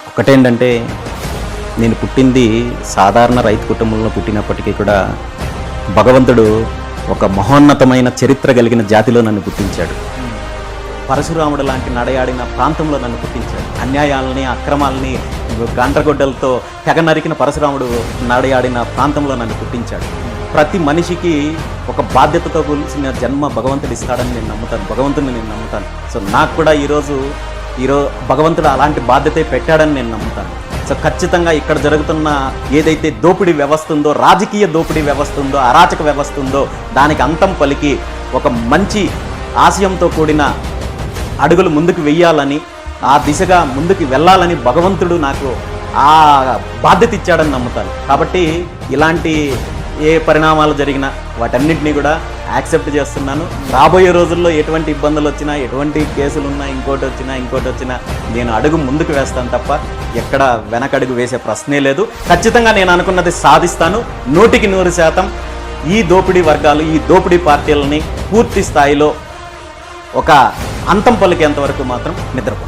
ఒకటేంటంటే నేను పుట్టింది సాధారణ రైతు కుటుంబంలో పుట్టినప్పటికీ కూడా భగవంతుడు ఒక మహోన్నతమైన చరిత్ర కలిగిన జాతిలో నన్ను పుట్టించాడు. పరశురాముడు లాంటి నడయాడిన ప్రాంతంలో నన్ను పుట్టించాడు. అన్యాయాలని అక్రమాలని గండ్రగొడ్డలతో తెగ నరికిన పరశురాముడు నడయాడిన ప్రాంతంలో నన్ను పుట్టించాడు. ప్రతి మనిషికి ఒక బాధ్యతతో కూల్చిన జన్మ భగవంతుడు ఇస్తాడని నేను నమ్ముతాను, భగవంతుడిని నేను నమ్ముతాను. సో నాకు కూడా ఈరోజు భగవంతుడు అలాంటి బాధ్యతే పెట్టాడని నేను నమ్ముతాను. సో ఖచ్చితంగా ఇక్కడ జరుగుతున్న ఏదైతే దోపిడీ వ్యవస్థ ఉందో, రాజకీయ దోపిడీ వ్యవస్థ ఉందో, అరాచక వ్యవస్థ ఉందో దానికి అంతం పలికి ఒక మంచి ఆశయంతో కూడిన అడుగులు ముందుకు వెయ్యాలని, ఆ దిశగా ముందుకు వెళ్ళాలని భగవంతుడు నాకు ఆ బాధ్యత ఇచ్చాడని నమ్ముతాను. కాబట్టి ఇలాంటి ఏ పరిణామాలు జరిగినా వాటన్నింటినీ కూడా యాక్సెప్ట్ చేస్తున్నాను. రాబోయే రోజుల్లో ఎటువంటి ఇబ్బందులు వచ్చినా, ఎటువంటి కేసులు ఉన్నా, ఇంకోటి వచ్చినా నేను అడుగు ముందుకు వేస్తాను తప్ప ఎక్కడ వెనకడుగు వేసే ప్రశ్నే లేదు. ఖచ్చితంగా నేను అనుకున్నది సాధిస్తాను. 100% ఈ దోపిడీ వర్గాలు, ఈ దోపిడీ పార్టీలని పూర్తి స్థాయిలో ఒక అంతం పలికేంత వరకు మాత్రం నిద్రపో